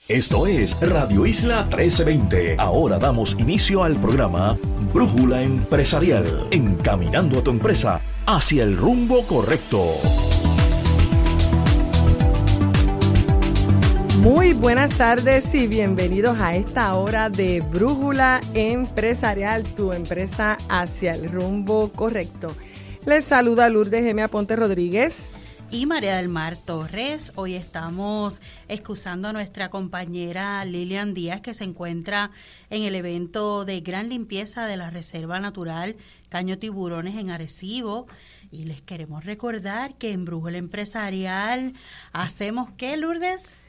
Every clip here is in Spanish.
Esto es Radio Isla 1320. Ahora damos inicio al programa Brújula Empresarial, encaminando a tu empresa hacia el rumbo correcto. Muy buenas tardes y bienvenidos a esta hora de Brújula Empresarial, tu empresa hacia el rumbo correcto. Les saluda Lourdes G. Aponte Rodríguez y María del Mar Torres. Hoy estamos excusando a nuestra compañera Lilian Díaz, que se encuentra en el evento de gran limpieza de la Reserva Natural Caño Tiburones en Arecibo. Y les queremos recordar que en Brújula Empresarial hacemos ¿qué, Lourdes?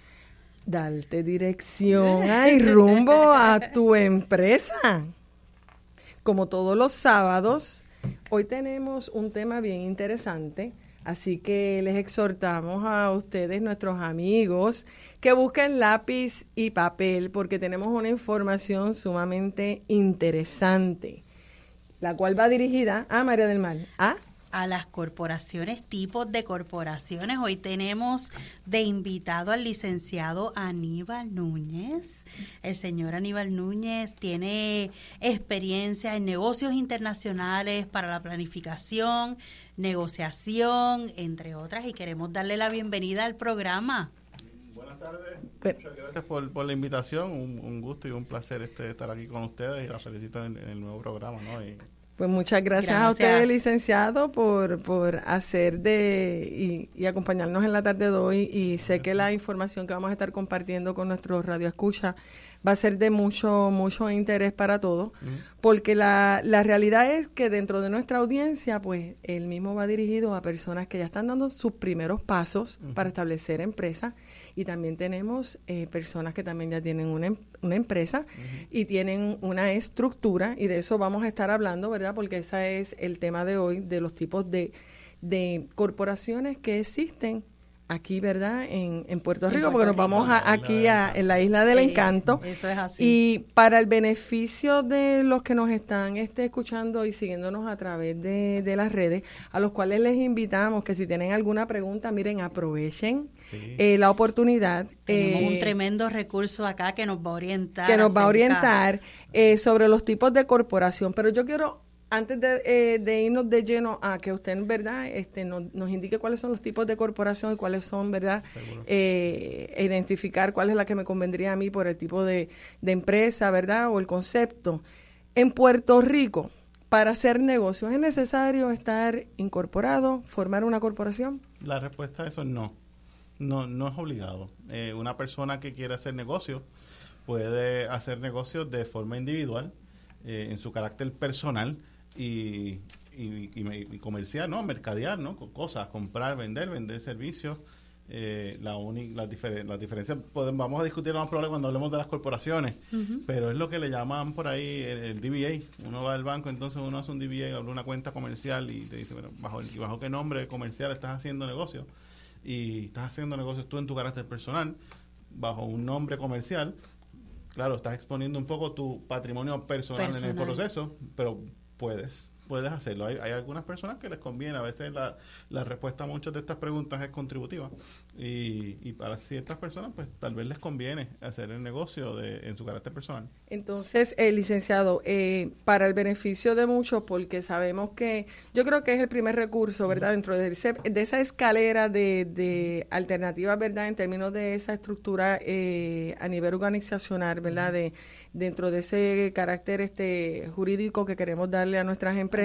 Darte dirección y rumbo a tu empresa. Como todos los sábados, hoy tenemos un tema bien interesante. Así que les exhortamos a ustedes, nuestros amigos, que busquen lápiz y papel porque tenemos una información sumamente interesante, la cual va dirigida a María del Mar. A las corporaciones, tipos de corporaciones. Hoy tenemos de invitado al licenciado Aníbal Núñez. El señor Aníbal Núñez tiene experiencia en negocios internacionales para la planificación, negociación, entre otras, y queremos darle la bienvenida al programa. Buenas tardes, muchas gracias por la invitación, un gusto y un placer estar aquí con ustedes y la felicito en el nuevo programa, ¿no? Pues muchas gracias a ustedes, licenciado, por hacer y acompañarnos en la tarde de hoy. Y sé que la información que vamos a estar compartiendo con nuestros radioescuchas va a ser de mucho interés para todos, porque la realidad es que dentro de nuestra audiencia, pues, él mismo va dirigido a personas que ya están dando sus primeros pasos para establecer empresas, y también tenemos personas que también ya tienen una empresa y tienen una estructura, y de eso vamos a estar hablando, ¿verdad? Porque ese es el tema de hoy, de los tipos de corporaciones que existen aquí, ¿verdad? En Puerto Rico, porque nos vamos en la Isla del Encanto. Eso es así. Y para el beneficio de los que nos están escuchando y siguiéndonos a través de las redes, a los cuales les invitamos que si tienen alguna pregunta, miren, aprovechen la oportunidad. Tenemos un tremendo recurso acá que nos va a orientar. Sobre los tipos de corporación. Pero yo quiero, antes de irnos de lleno a que usted, ¿verdad?, nos indique cuáles son los tipos de corporación y cuáles son, ¿verdad?, identificar cuál es la que me convendría a mí por el tipo de empresa, ¿verdad?, o el concepto. En Puerto Rico, para hacer negocios, ¿es necesario estar incorporado, formar una corporación? La respuesta a eso es no. No es obligado. Una persona que quiere hacer negocios puede hacer negocios de forma individual, en su carácter personal, y comercial, ¿no? Mercadear, ¿no? Cosas, comprar, vender servicios. Las diferencias vamos a discutirlo más probable cuando hablemos de las corporaciones, pero es lo que le llaman por ahí el DBA. Uno va al banco, entonces uno hace un DBA, abre una cuenta comercial y te dice, bueno, ¿bajo qué nombre comercial estás haciendo negocios? Y estás haciendo negocios tú en tu carácter personal, bajo un nombre comercial. Claro, estás exponiendo un poco tu patrimonio personal en el proceso, pero puedes hacerlo. Hay algunas personas que les conviene. A veces la respuesta a muchas de estas preguntas es contributiva, y para ciertas personas pues tal vez les conviene hacer el negocio en su carácter personal. Entonces, licenciado, para el beneficio de muchos, porque sabemos que yo creo que es el primer recurso, ¿verdad?, dentro de esa escalera de alternativas, ¿verdad?, en términos de esa estructura a nivel organizacional, ¿verdad?, dentro de ese carácter jurídico que queremos darle a nuestras empresas.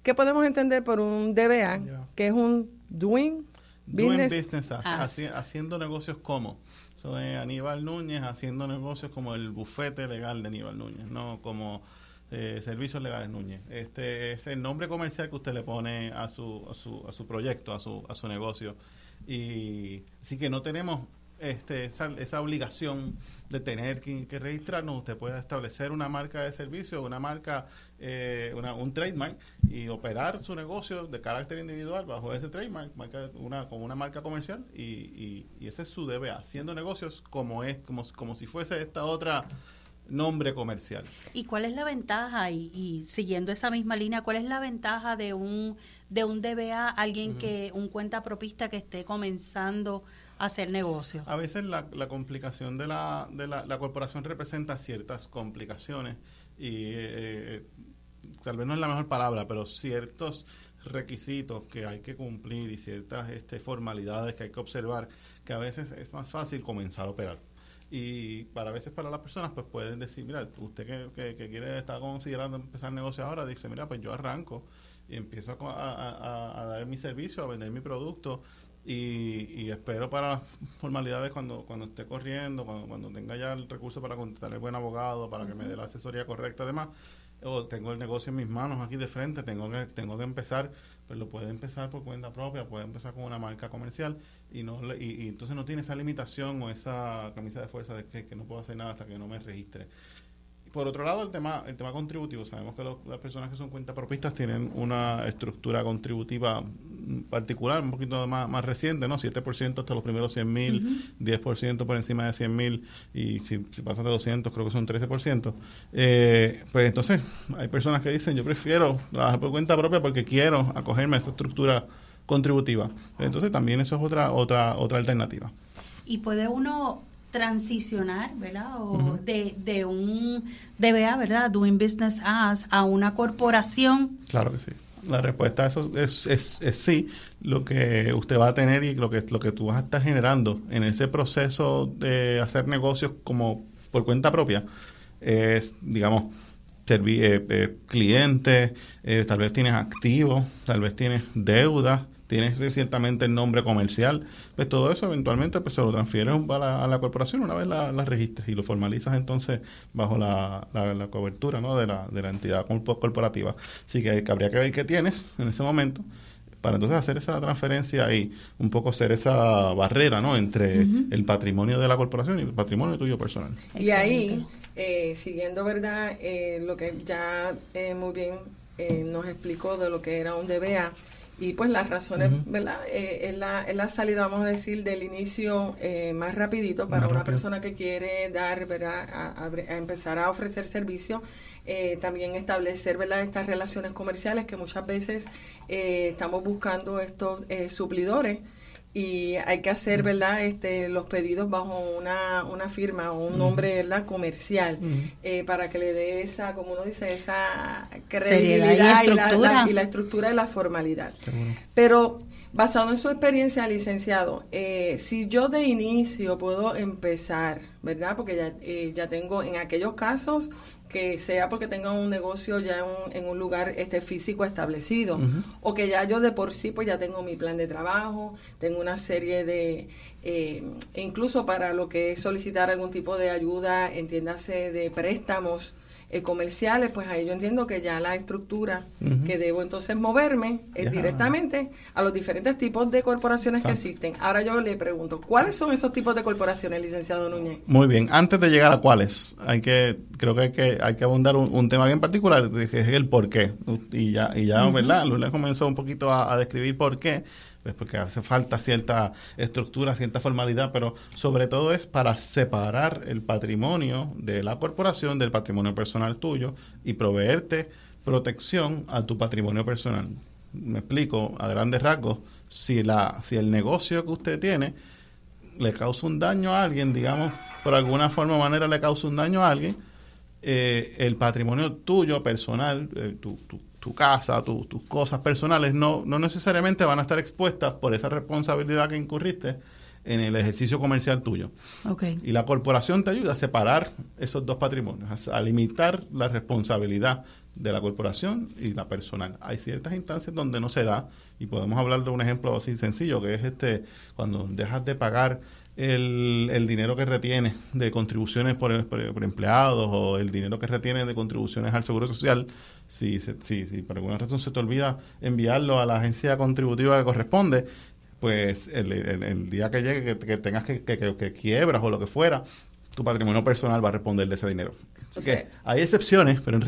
¿Qué podemos entender por un DBA, que es un Doing Business haciendo negocios como? Soy Aníbal Núñez haciendo negocios como el bufete legal de Aníbal Núñez, no como Servicios Legales Núñez. Este es el nombre comercial que usted le pone a su proyecto, a su negocio. Y así que no tenemos esa obligación de tener que registrarnos. Usted puede establecer una marca de servicio, una marca, un trademark, y operar su negocio de carácter individual bajo ese trademark, como una marca comercial, y ese es su DBA, haciendo negocios como si fuese esta otra nombre comercial. ¿Y cuál es la ventaja, y siguiendo esa misma línea, cuál es la ventaja de un DBA, alguien un cuentapropista que esté comenzando hacer negocio? A veces la complicación de la corporación representa ciertas complicaciones y tal vez no es la mejor palabra, pero ciertos requisitos que hay que cumplir y ciertas formalidades que hay que observar, que a veces es más fácil comenzar a operar. Y a veces para las personas pues pueden decir, mira, usted que quiere estar considerando empezar el negocio ahora, dice, mira, pues yo arranco y empiezo a dar mi servicio, a vender mi producto y espero para las formalidades cuando esté corriendo, cuando tenga ya el recurso para contratar el buen abogado, para que me dé la asesoría correcta, además, o tengo el negocio en mis manos aquí de frente, tengo que empezar, pues lo puede empezar por cuenta propia, puede empezar con una marca comercial y entonces no tiene esa limitación o esa camisa de fuerza de que no puedo hacer nada hasta que no me registre. Por otro lado, el tema contributivo. Sabemos que las personas que son cuentapropistas tienen una estructura contributiva particular, un poquito más reciente, ¿no? 7% hasta los primeros 100,000, 10% por encima de 100,000 y si pasan de 200 creo que son 13%. Pues entonces hay personas que dicen, yo prefiero trabajar por cuenta propia porque quiero acogerme a esta estructura contributiva. Entonces también eso es otra alternativa. Y puede uno transicionar, ¿verdad? O de un DBA, ¿verdad? Doing Business As, a una corporación. Claro que sí. La respuesta a eso es sí. Lo que usted va a tener y lo que tú vas a estar generando en ese proceso de hacer negocios como por cuenta propia es, digamos, clientes, tal vez tienes activos, tal vez tienes deudas, tienes recientemente el nombre comercial, pues todo eso eventualmente pues se lo transfieres a la corporación una vez la registres y lo formalizas entonces bajo la cobertura, ¿no? de la entidad corporativa. Así que habría que ver qué tienes en ese momento para entonces hacer esa transferencia y un poco ser esa barrera, ¿no? Entre el patrimonio de la corporación y el patrimonio tuyo personal. Y ahí, siguiendo, ¿verdad? Lo que ya muy bien nos explicó de lo que era un DBA, y pues las razones, ¿verdad? Es la salida, vamos a decir, del inicio más rapidito para una persona que quiere dar, ¿verdad? A empezar a ofrecer servicio, también establecer, ¿verdad? Estas relaciones comerciales que muchas veces estamos buscando estos suplidores y hay que hacer, ¿verdad? Los pedidos bajo una firma o un nombre, ¿verdad? Comercial, para que le dé esa, como uno dice, esa credibilidad y la estructura de la formalidad. Seguro. Pero basado en su experiencia, licenciado, si yo de inicio puedo empezar, ¿verdad? Porque ya tengo en aquellos casos que sea porque tenga un negocio ya en un lugar físico establecido, o que ya yo de por sí pues ya tengo mi plan de trabajo, tengo una serie de, incluso para lo que es solicitar algún tipo de ayuda, entiéndase de préstamos comerciales, pues ahí yo entiendo que ya la estructura que debo entonces moverme es directamente a los diferentes tipos de corporaciones que existen. Ahora yo le pregunto, ¿cuáles son esos tipos de corporaciones, licenciado Núñez? Muy bien, antes de llegar a cuáles, creo que hay que abundar un tema bien particular, que es el por qué. Y ya ¿verdad? Lourdes comenzó un poquito a describir por qué. Pues porque hace falta cierta estructura, cierta formalidad, pero sobre todo es para separar el patrimonio de la corporación del patrimonio personal tuyo y proveerte protección a tu patrimonio personal. Me explico, a grandes rasgos, si el negocio que usted tiene le causa un daño a alguien, digamos, por alguna forma o manera le causa un daño a alguien, el patrimonio tuyo personal, tu casa, tus cosas personales no necesariamente van a estar expuestas por esa responsabilidad que incurriste en el ejercicio comercial tuyo. Okay. Y la corporación te ayuda a separar esos dos patrimonios, a limitar la responsabilidad de la corporación y la personal. Hay ciertas instancias donde no se da, y podemos hablar de un ejemplo así sencillo, que es cuando dejas de pagar el dinero que retienes de contribuciones por empleados, o el dinero que retienes de contribuciones al Seguro Social. Si por alguna razón se te olvida enviarlo a la agencia contributiva que corresponde, pues el día que llegue, que tengas que quiebras o lo que fuera, tu patrimonio personal va a responder de ese dinero. Así que hay excepciones, pero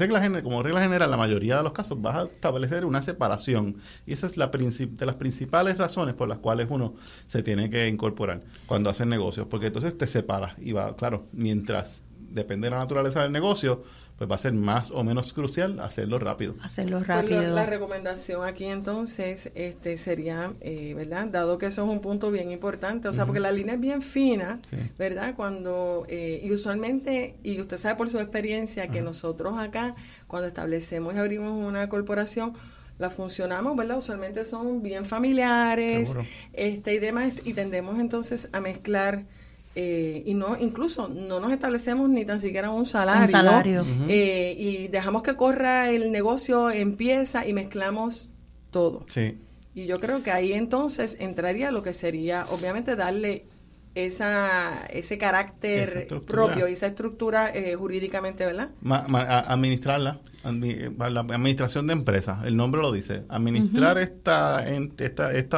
como regla general, la mayoría de los casos vas a establecer una separación. Y esa es de las principales razones por las cuales uno se tiene que incorporar cuando hace negocios, porque entonces te separas y va, claro, mientras depende de la naturaleza del negocio, pues va a ser más o menos crucial hacerlo rápido. Hacerlo rápido. Pues la recomendación aquí entonces sería, ¿verdad? Dado que eso es un punto bien importante, o sea, porque la línea es bien fina, sí, ¿verdad? Cuando, y usualmente, y usted sabe por su experiencia que nosotros acá, cuando establecemos y abrimos una corporación, la funcionamos, ¿verdad? Usualmente son bien familiares, y demás, y tendemos entonces a mezclar y no, incluso no nos establecemos ni tan siquiera un salario. Y dejamos que corra el negocio, empieza y mezclamos todo. Sí. Y yo creo que ahí entonces entraría lo que sería, obviamente, darle ese carácter propio, esa estructura jurídicamente, ¿verdad? Administrarla, la administración de empresas, el nombre lo dice, administrar esta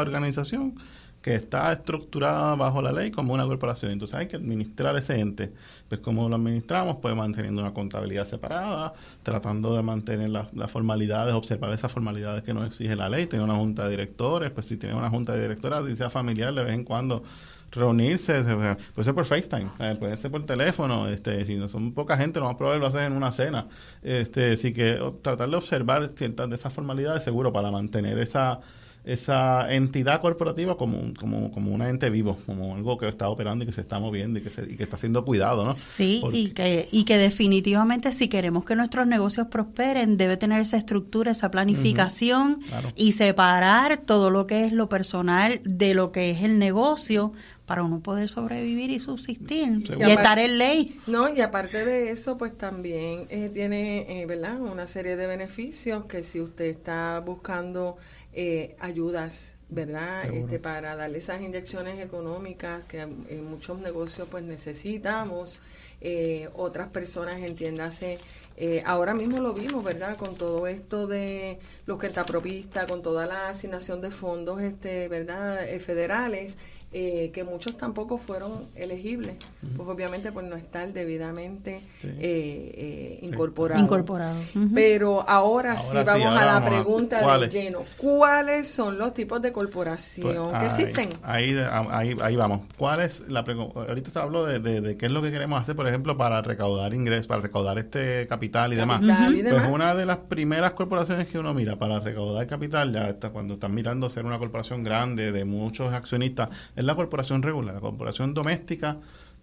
organización que está estructurada bajo la ley como una corporación. Entonces hay que administrar ese ente. Pues ¿cómo lo administramos? Pues manteniendo una contabilidad separada, tratando de mantener las formalidades, observar esas formalidades que nos exige la ley, tener una junta de directores, pues si tiene una junta de directores, si sea familiar, de vez en cuando reunirse, puede ser por FaceTime, puede ser por teléfono, si no son poca gente, lo más probable lo hacen en una cena, así que tratar de observar ciertas de esas formalidades, seguro, para mantener esa entidad corporativa como un ente vivo, como algo que está operando y que se está moviendo y que está siendo cuidado, ¿no? Sí, y que definitivamente si queremos que nuestros negocios prosperen, debe tener esa estructura, esa planificación, claro, y separar todo lo que es lo personal de lo que es el negocio para uno poder sobrevivir y subsistir y estar en ley. No, y aparte de eso, pues también tiene, ¿verdad?, una serie de beneficios que si usted está buscando ayudas, ¿verdad?, para darle esas inyecciones económicas que en muchos negocios pues necesitamos, otras personas, entiéndase, ahora mismo lo vimos, ¿verdad?, con todo esto de los cuentapropistas, con toda la asignación de fondos, ¿verdad?, federales, que muchos tampoco fueron elegibles, pues obviamente por no estar debidamente incorporados. Pero ahora sí vamos a la pregunta de lleno. ¿Cuáles son los tipos de corporación que existen? Ahí vamos. ¿Cuál es ahorita te hablo de qué es lo que queremos hacer, por ejemplo, para recaudar ingresos, para recaudar capital y demás. Pues una de las primeras corporaciones que uno mira para recaudar capital, ya está cuando están mirando ser una corporación grande de muchos accionistas, es la corporación regular, la corporación doméstica,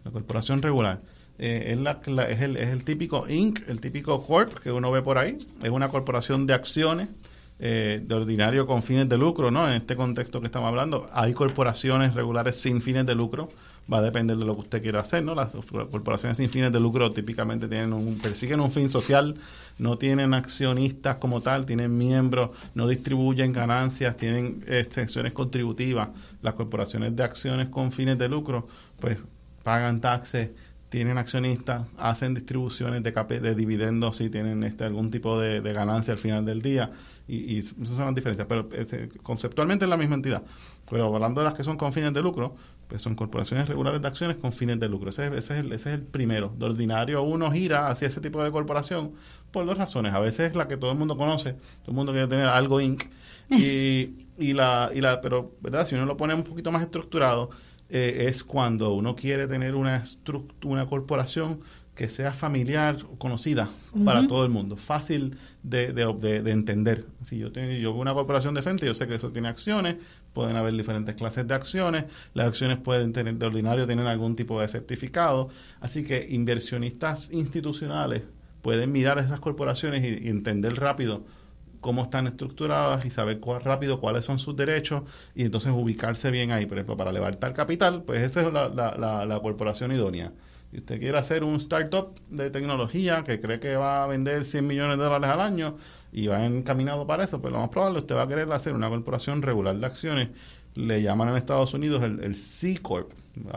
la corporación regular. Es el típico Inc., el típico Corp que uno ve por ahí. Es una corporación de acciones, de ordinario con fines de lucro, ¿no? En este contexto que estamos hablando, hay corporaciones regulares sin fines de lucro. Va a depender de lo que usted quiera hacer, ¿no? Las corporaciones sin fines de lucro típicamente persiguen un fin social, no tienen accionistas como tal, tienen miembros, no distribuyen ganancias, tienen extensiones contributivas. Las corporaciones de acciones con fines de lucro, pues pagan taxes, tienen accionistas, hacen distribuciones de dividendos si tienen algún tipo de ganancia al final del día, y esas son las diferencias, pero conceptualmente es la misma entidad. Pero hablando de las que son con fines de lucro, pues son corporaciones regulares de acciones con fines de lucro. Ese es el primero. De ordinario uno gira hacia ese tipo de corporación por dos razones. A veces es la que todo el mundo conoce, todo el mundo quiere tener algo Inc. Pero, ¿verdad? Si uno lo pone un poquito más estructurado, es cuando uno quiere tener una corporación que sea familiar, conocida para todo el mundo, fácil de entender. Si yo veo una corporación de frente, yo sé que eso tiene acciones, pueden haber diferentes clases de acciones, las acciones pueden tener, de ordinario, tienen algún tipo de certificado, así que inversionistas institucionales pueden mirar esas corporaciones y entender rápido cómo están estructuradas y saber rápido cuáles son sus derechos y entonces ubicarse bien ahí. Por ejemplo, para levantar capital, pues esa es la corporación idónea. Si usted quiere hacer un startup de tecnología que cree que va a vender $100 millones al año y va encaminado para eso, pues lo más probable usted va a querer hacer una corporación regular de acciones. Le llaman en Estados Unidos el C Corp,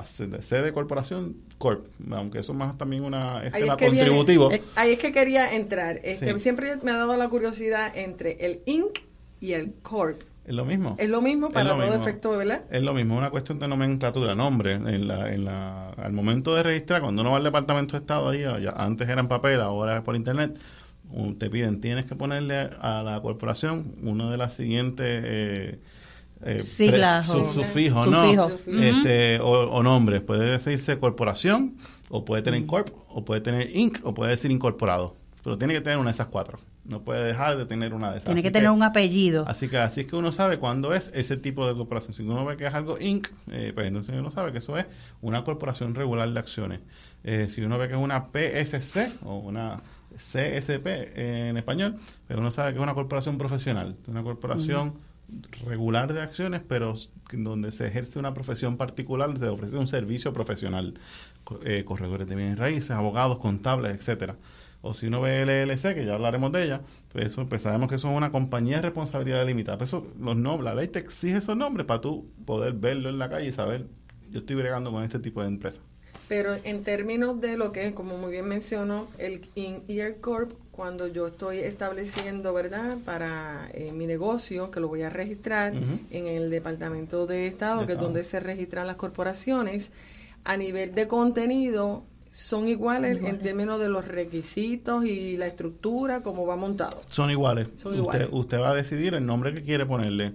C de corporación Corp, aunque eso más también es contributivo. Ahí es que quería entrar. Sí. Siempre me ha dado la curiosidad entre el Inc. y el Corp. Es lo mismo. Es lo mismo para todo efecto, ¿verdad? Es lo mismo, una cuestión de nomenclatura, nombre. Al momento de registrar, cuando uno va al Departamento de Estado, antes era en papel, ahora es por internet, te piden, tienes que ponerle a la corporación una de las siguientes siglas sufijos, ¿no? O nombres. Puede decirse corporación, o puede tener corp, o puede tener inc, o puede decir incorporado. pero tiene que tener una de esas 4. No puede dejar de tener una de esas. Tiene que tener un apellido. Así es que uno sabe cuándo es ese tipo de corporación. Si uno ve que es algo Inc., pues entonces uno sabe que eso es una corporación regular de acciones. Si uno ve que es una PSC o una CSP en español, pues uno sabe que es una corporación profesional, una corporación regular de acciones, pero donde se ejerce una profesión particular, se ofrece un servicio profesional, corredores de bienes raíces, abogados, contables, etcétera. O si uno ve LLC, que ya hablaremos de ella, pues sabemos que eso es una compañía de responsabilidad limitada. Pues eso, la ley te exige esos nombres para tú poder verlo en la calle y saber, yo estoy bregando con este tipo de empresa. Pero en términos de lo que, como muy bien mencionó, el In-Ear Corp, cuando yo estoy estableciendo, ¿verdad?, para mi negocio, que lo voy a registrar en el Departamento de Estado, que es donde se registran las corporaciones, a nivel de contenido, ¿son iguales en términos de los requisitos y la estructura, cómo va montado? Son iguales. Usted va a decidir el nombre que quiere ponerle.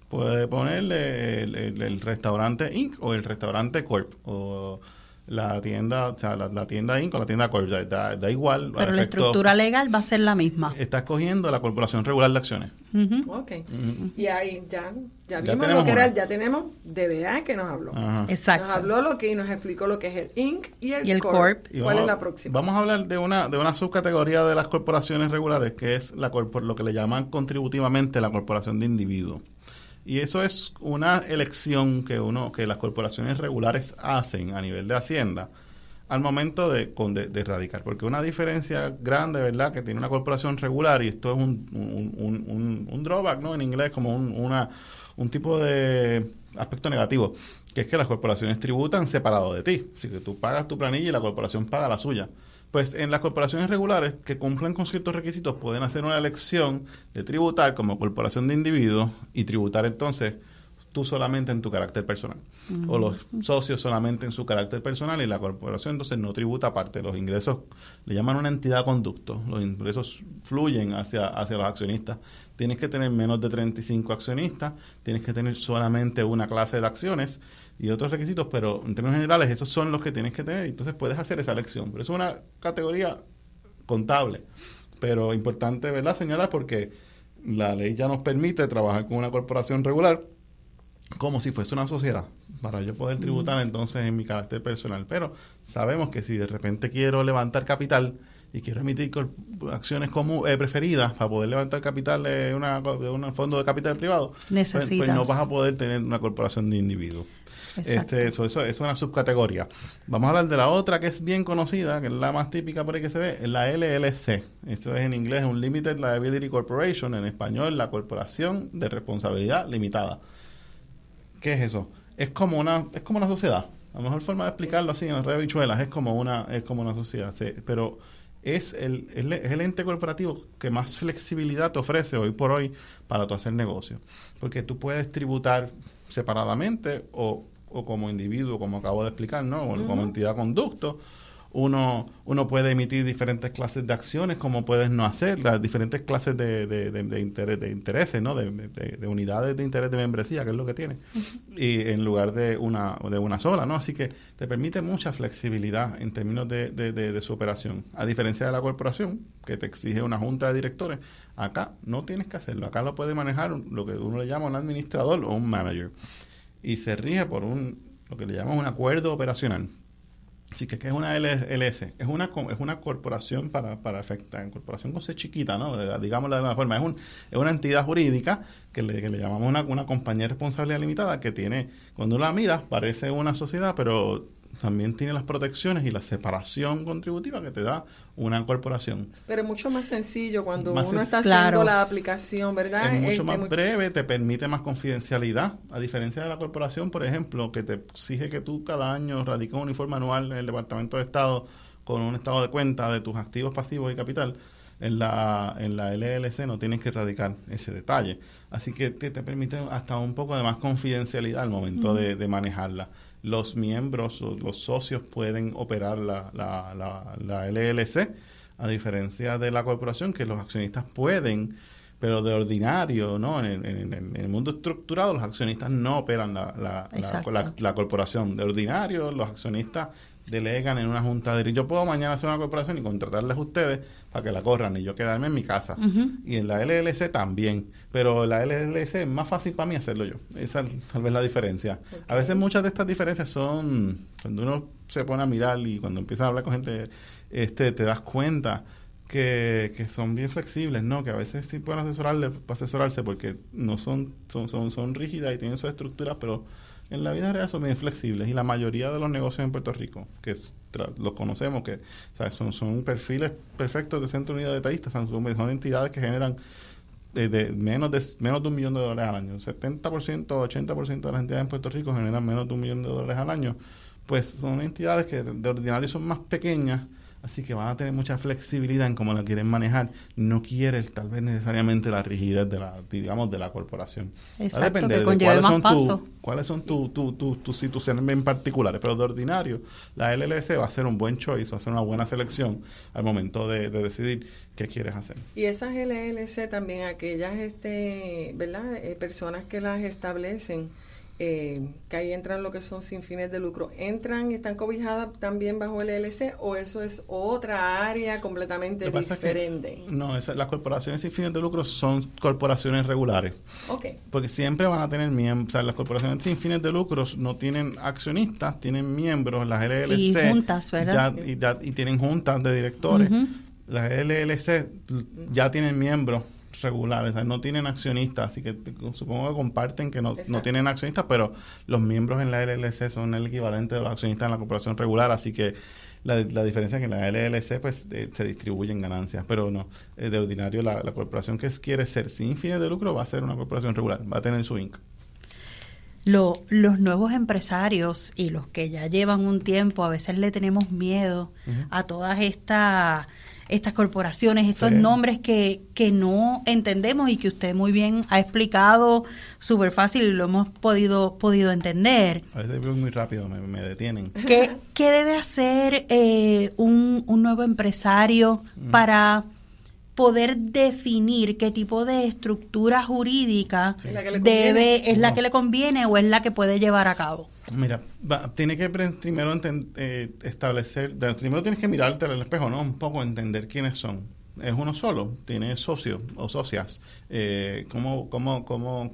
Puede ponerle el restaurante Inc. o el restaurante Corp. O la tienda, o sea, la tienda Inc. o la tienda Corp. Da igual. Pero la estructura legal va a ser la misma. Está escogiendo la Corporación Regular de Acciones. Ok. Y ahí ya vimos lo que era, ya tenemos DBA que nos habló. Exacto. Nos habló nos explicó lo que es el Inc. y el Corp. ¿Cuál es la próxima? Vamos a hablar de una subcategoría de las corporaciones regulares, que es lo que le llaman contributivamente la corporación de individuos. Y eso es una elección que las corporaciones regulares hacen a nivel de Hacienda al momento de radicar. Porque una diferencia grande, ¿verdad?, que tiene una corporación regular, y esto es un drawback, ¿no?, en inglés, como un tipo de aspecto negativo, que es que las corporaciones tributan separado de ti. Así que tú pagas tu planilla y la corporación paga la suya. Pues en las corporaciones regulares que cumplen con ciertos requisitos pueden hacer una elección de tributar como corporación de individuos y tributar entonces tú solamente en tu carácter personal. O los socios solamente en su carácter personal, y la corporación entonces no tributa aparte. Los ingresos le llaman una entidad conducto. Los ingresos fluyen hacia los accionistas. Tienes que tener menos de 35 accionistas, tienes que tener solamente una clase de acciones y otros requisitos, pero en términos generales esos son los que tienes que tener. Entonces puedes hacer esa elección. Pero eso es una categoría contable, pero importante, ¿verdad?, señalar, porque la ley ya nos permite trabajar con una corporación regular como si fuese una sociedad, para yo poder tributar entonces en mi carácter personal. Pero sabemos que si de repente quiero levantar capital y quiero emitir acciones preferidas para poder levantar capital de un fondo de capital privado, pues no vas a poder tener una corporación de individuos. Eso es una subcategoría. Vamos a hablar de la otra que es bien conocida, que es la más típica por ahí que se ve, es la LLC. Esto es en inglés un Limited Liability Corporation, en español la Corporación de Responsabilidad Limitada. ¿Qué es eso? Es como una sociedad. La mejor forma de explicarlo así en las redes bichuelas es como una sociedad. Sí, pero es el ente corporativo que más flexibilidad te ofrece hoy por hoy para tu hacer negocio. Porque tú puedes tributar separadamente o como individuo, como acabo de explicar, ¿no? O como entidad conducto. Uno puede emitir diferentes clases de acciones, como puedes no hacer, las diferentes clases de intereses, ¿no? De unidades de interés de membresía, que es lo que tiene, y en lugar de una sola, ¿no? Así que te permite mucha flexibilidad en términos de su operación. A diferencia de la corporación, que te exige una junta de directores, acá no tienes que hacerlo. Acá lo puede manejar lo que uno le llama un administrador o un manager. Y se rige por lo que le llaman un acuerdo operacional. Así que es una LS, es una corporación para afectar, corporación con C chiquita, ¿no? Digámoslo de alguna forma, es una entidad jurídica que le llamamos una compañía de responsabilidad limitada, que tiene, cuando uno la mira, parece una sociedad, pero también tiene las protecciones y la separación contributiva que te da una corporación. Pero es mucho más sencillo cuando uno está haciendo la aplicación, ¿verdad? Es mucho más breve, te permite más confidencialidad, a diferencia de la corporación, por ejemplo, que te exige que tú cada año radiques un informe anual en el Departamento de Estado con un estado de cuenta de tus activos, pasivos y capital. En la LLC no tienes que radicar ese detalle. Así que te permite hasta un poco de más confidencialidad al momento de manejarla. Los miembros, los socios pueden operar la LLC, a diferencia de la corporación, que los accionistas pueden, pero de ordinario, ¿no? En el mundo estructurado, los accionistas no operan la corporación. De ordinario, los accionistas delegan en una junta de... Yo puedo mañana hacer una corporación y contratarles a ustedes para que la corran y yo quedarme en mi casa. Y en la LLC también. Pero la LLC es más fácil para mí hacerlo yo. Esa es tal vez la diferencia. A veces muchas de estas diferencias son... Cuando uno se pone a mirar y cuando empieza a hablar con gente, te das cuenta que son bien flexibles, ¿no? Que a veces sí pueden asesorarse porque no son rígidas y tienen sus estructuras, pero en la vida real son bien flexibles. Y la mayoría de los negocios en Puerto Rico, que los conocemos, que son perfiles perfectos de Centro Unido de Detallistas, son entidades que generan de menos de $1 millón al año. 70%, 80% de las entidades en Puerto Rico generan menos de $1 millón al año. Pues son entidades que de ordinario son más pequeñas, así que van a tener mucha flexibilidad en cómo la quieren manejar. No quieren tal vez necesariamente la rigidez de la corporación. Exacto, que conlleve más pasos. ¿Cuáles son tus instituciones en particulares? Pero de ordinario, la LLC va a ser un buen choice, va a ser una buena selección al momento de decidir qué quieres hacer. Y esas LLC también, aquellas ¿verdad? Personas que las establecen, que ahí entran lo que son sin fines de lucro, ¿entran y están cobijadas también bajo el LLC o eso es otra área completamente diferente? Las corporaciones sin fines de lucro son corporaciones regulares. Okay. Porque siempre van a tener miembros, o sea, las corporaciones sin fines de lucro no tienen accionistas, tienen miembros, las LLC. Y juntas, ¿verdad? Y tienen juntas de directores. Las LLC ya tienen miembros regulares, o sea, no tienen accionistas, así que supongo que comparten que no tienen accionistas, pero los miembros en la LLC son el equivalente de los accionistas en la corporación regular, así que la diferencia es que en la LLC pues se distribuyen ganancias, pero no, de ordinario la corporación que quiere ser sin fines de lucro va a ser una corporación regular, va a tener su Inc. Los nuevos empresarios y los que ya llevan un tiempo, a veces le tenemos miedo a todas estas corporaciones, estos nombres que no entendemos y que usted muy bien ha explicado súper fácil y lo hemos podido entender. A veces veo muy rápido, me detienen. ¿Qué debe hacer un nuevo empresario para poder definir qué tipo de estructura jurídica es la que le conviene o es la que puede llevar a cabo? Mira, tiene que primero establecer, primero tienes que mirarte al espejo, ¿no? Un poco entender quiénes son. Es uno solo, tiene socios o socias.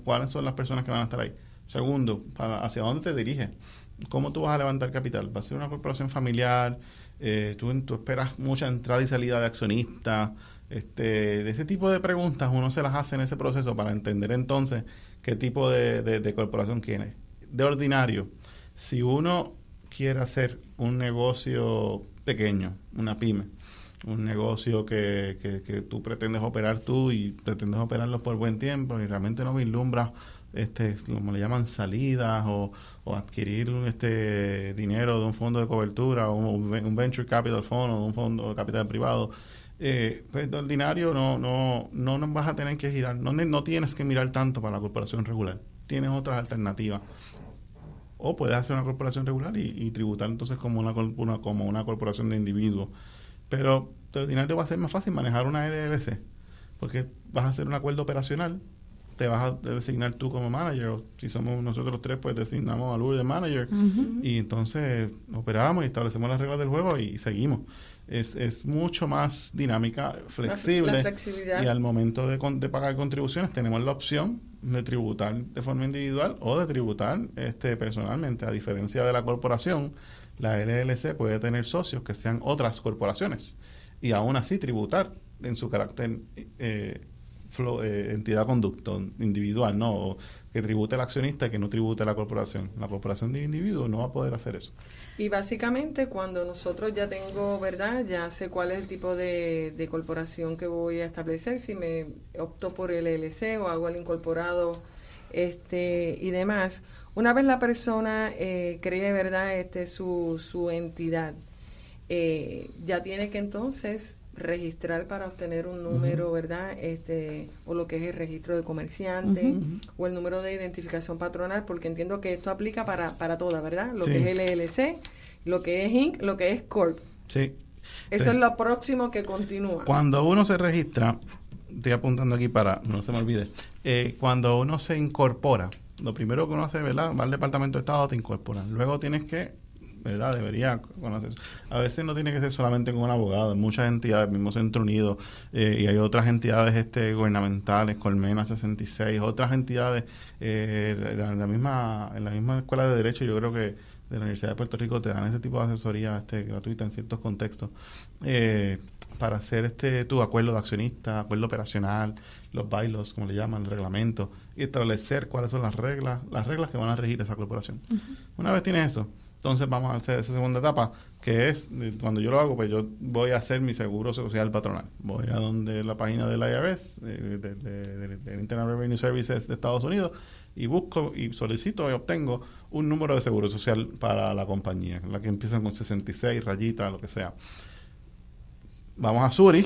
¿Cuáles son las personas que van a estar ahí? Segundo, ¿hacia dónde te diriges? ¿Cómo tú vas a levantar capital? ¿Va a ser una corporación familiar? ¿Tú esperas mucha entrada y salida de accionistas? De ese tipo de preguntas uno se las hace en ese proceso para entender entonces qué tipo de corporación quiere. De ordinario, si uno quiere hacer un negocio pequeño, una pyme, un negocio que tú pretendes operar tú y pretendes operarlo por buen tiempo y realmente no vislumbras como le llaman salidas o adquirir dinero de un fondo de cobertura o un venture capital fund o un fondo de capital privado, pues de ordinario no vas a tener que girar, no tienes que mirar tanto para la corporación regular, tienes otras alternativas. O puedes hacer una corporación regular y tributar entonces como una corporación de individuos. Pero de ordinario va a ser más fácil manejar una LLC, porque vas a hacer un acuerdo operacional, te vas a designar tú como manager, o si somos nosotros tres, pues designamos a Lourdes de manager, y entonces operamos y establecemos las reglas del juego y seguimos. Es mucho más dinámica, flexible, la flexibilidad. Y al momento de pagar contribuciones tenemos la opción de tributar de forma individual o de tributar personalmente. A diferencia de la corporación, la LLC puede tener socios que sean otras corporaciones y aún así tributar en su carácter entidad conducto individual, no, o que tribute el accionista y que no tribute la corporación. La corporación de individuo no va a poder hacer eso. Y básicamente cuando nosotros ya tengo, ¿verdad? Ya sé cuál es el tipo de corporación que voy a establecer, si me opto por el LLC o hago el incorporado y demás. Una vez la persona cree, ¿verdad? Su entidad, ya tiene que entonces registrar para obtener un número, ¿verdad? O lo que es el registro de comerciante o el número de identificación patronal, porque entiendo que esto aplica para todas, ¿verdad? Lo que es LLC, lo que es Inc., lo que es Corp. Sí. Eso es lo próximo que continúa. Cuando uno se registra, estoy apuntando aquí para no se me olvide, cuando uno se incorpora, lo primero que uno hace, ¿verdad? Va al Departamento de Estado, te incorpora. Luego tienes que ¿verdad? Debería conocer. A veces no tiene que ser solamente con un abogado, en muchas entidades, mismo Centro Unido, y hay otras entidades gubernamentales, Colmena 66, otras entidades, en la misma Escuela de Derecho, yo creo que de la Universidad de Puerto Rico te dan ese tipo de asesoría gratuita en ciertos contextos, para hacer tu acuerdo de accionista, acuerdo operacional, los bylaws, como le llaman, el reglamento, y establecer cuáles son las reglas que van a regir esa corporación. Una vez tienes eso, entonces vamos a hacer esa segunda etapa, que es, cuando yo lo hago, pues yo voy a hacer mi seguro social patronal. Voy a donde la página del IRS, del Internal Revenue Services de Estados Unidos, y busco y solicito y obtengo un número de seguro social para la compañía, la que empieza con 66, rayita, lo que sea. Vamos a Suri,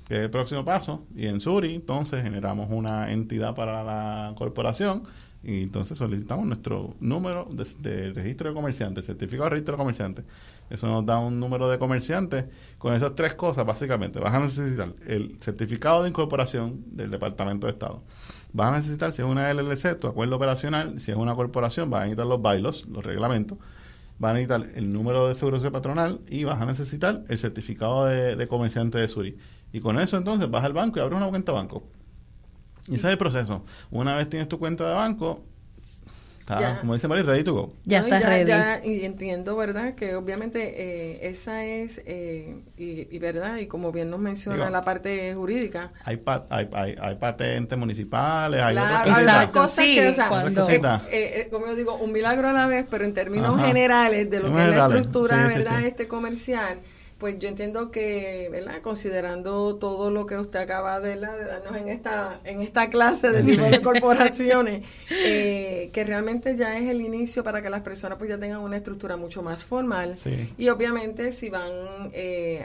que es el próximo paso, y en Suri entonces generamos una entidad para la corporación y entonces solicitamos nuestro número de registro de comerciante, certificado de registro de comerciante. Eso nos da un número de comerciante. Con esas tres cosas, básicamente, vas a necesitar el certificado de incorporación del Departamento de Estado. Vas a necesitar, si es una LLC, tu acuerdo operacional. Si es una corporación, vas a necesitar los bylaws, los reglamentos. Vas a necesitar el número de seguro social patronal y vas a necesitar el certificado de comerciante de Suri. Y con eso, entonces, vas al banco y abres una cuenta de banco. Y ese es el proceso. Una vez tienes tu cuenta de banco, está, como dice Mari, ready to go. Ya está ready. Y entiendo, ¿verdad? Que obviamente esa es, y verdad, y como bien nos menciona la parte jurídica. Hay patentes municipales, hay otras cosas sí, que, o sea, como yo digo, un milagro a la vez, pero en términos generales de lo que es la estructura, ¿verdad? Comercial. Pues yo entiendo que, ¿verdad? Considerando todo lo que usted acaba de darnos en esta clase de tipo de corporaciones, que realmente ya es el inicio para que las personas pues ya tengan una estructura mucho más formal. Sí. Y obviamente si van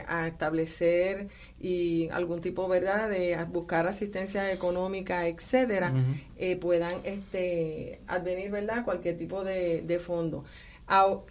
a establecer algún tipo, ¿verdad?, de buscar asistencia económica, etcétera, puedan advenir, ¿verdad?, cualquier tipo de fondo.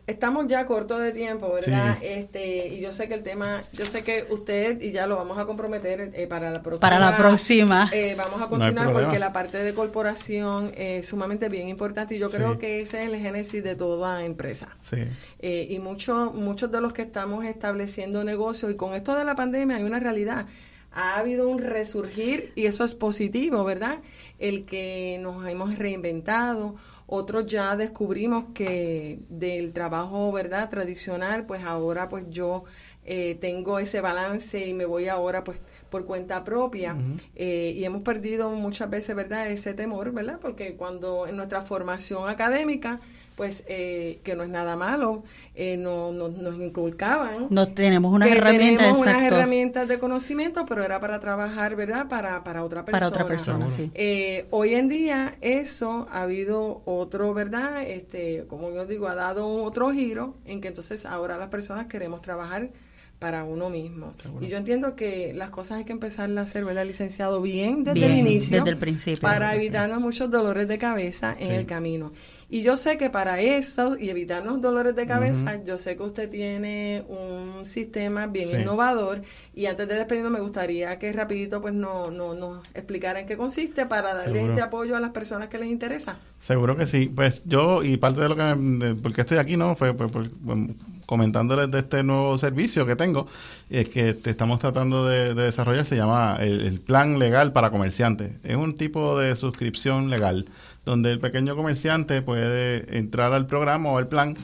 Estamos ya cortos de tiempo, ¿verdad? Sí. Y yo sé que usted, y ya lo vamos a comprometer para la próxima. Vamos a continuar porque la parte de corporación es sumamente bien importante y yo creo que ese es el génesis de toda empresa. Sí. Y muchos de los que estamos estableciendo negocios, y con esto de la pandemia hay una realidad. Ha habido un resurgir y eso es positivo, ¿verdad? El que nos hemos reinventado. Otros ya descubrimos que del trabajo, ¿verdad?, tradicional, pues ahora pues yo tengo ese balance y me voy ahora pues por cuenta propia. Y hemos perdido muchas veces, ¿verdad?, ese temor, ¿verdad? Porque cuando en nuestra formación académica, pues que no es nada malo, nos inculcaban. No tenemos unas herramientas, tenemos unas herramientas de conocimiento, pero era para trabajar, ¿verdad?, para otra persona. Para otra persona, sí. Hoy en día eso ha habido otro, ¿verdad?, como yo digo, ha dado otro giro en que entonces ahora las personas queremos trabajar para uno mismo. Seguro. Y yo entiendo que las cosas hay que empezar a hacer, ¿verdad, licenciado? Bien desde el inicio. Desde el principio. Para evitarnos muchos dolores de cabeza en el camino. Y yo sé que para eso, y evitarnos dolores de cabeza, yo sé que usted tiene un sistema bien innovador. Y antes de despedirnos, me gustaría que rapidito pues nos explicara en qué consiste para darle este apoyo a las personas que les interesa. Seguro que sí. Pues yo, y parte de lo que porque estoy aquí, ¿no? Fue comentándoles de este nuevo servicio que tengo, es que estamos tratando de desarrollar, se llama el Plan Legal para Comerciantes. Es un tipo de suscripción legal, donde el pequeño comerciante puede entrar al programa o al plan,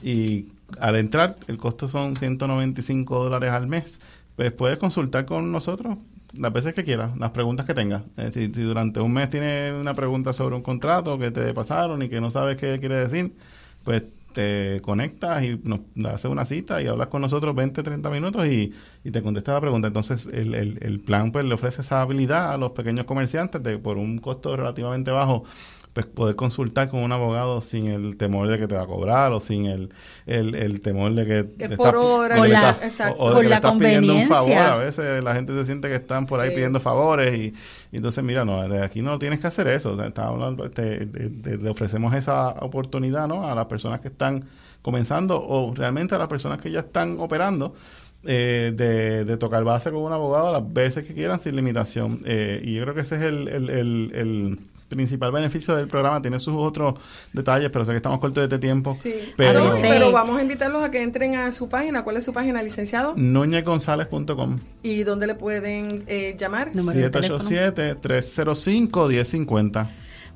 y al entrar, el costo son $195 al mes. Pues puedes consultar con nosotros las veces que quieras, las preguntas que tengas. Si durante un mes tienes una pregunta sobre un contrato que te pasaron y que no sabes qué quiere decir, pues te conectas y nos haces una cita y hablas con nosotros 20, 30 minutos y te contesta la pregunta. Entonces el plan pues le ofrece esa habilidad a los pequeños comerciantes de, por un costo relativamente bajo, pues poder consultar con un abogado sin el temor de que te va a cobrar o sin el temor de que es por hora, con la pidiendo un favor. conveniencia. A veces la gente se siente que están por ahí pidiendo favores y entonces mira, no, de aquí no tienes que hacer eso. O sea, hablando, le ofrecemos esa oportunidad, ¿no?, a las personas que están comenzando o realmente a las personas que ya están operando, de tocar base con un abogado las veces que quieran sin limitación. Y yo creo que ese es principal beneficio del programa. Tiene sus otros detalles, pero sé que estamos cortos de este tiempo. Sí. Pero vamos a invitarlos a que entren a su página. ¿Cuál es su página, licenciado? NúñezGonzález.com. ¿Y dónde le pueden llamar? 787-305-1050.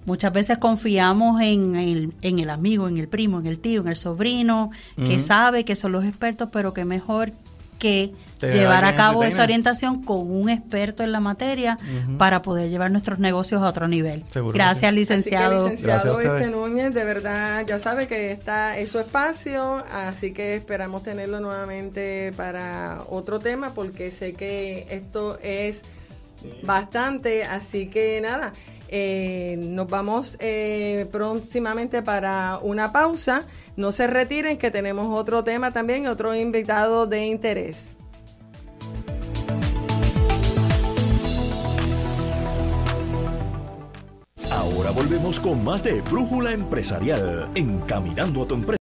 Muchas veces confiamos en el amigo, en el primo, en el tío, en el sobrino, que sabe que son los expertos, pero que mejor que llevar a cabo esa orientación con un experto en la materia para poder llevar nuestros negocios a otro nivel. Seguro. Gracias, licenciado. Así que, licenciado Núñez, de verdad, ya sabe que está en su espacio, así que esperamos tenerlo nuevamente para otro tema, porque sé que esto es bastante, así que nada, nos vamos próximamente para una pausa. No se retiren, que tenemos otro tema también, otro invitado de interés. Ahora volvemos con más de Brújula Empresarial en Caminando a tu Empresa.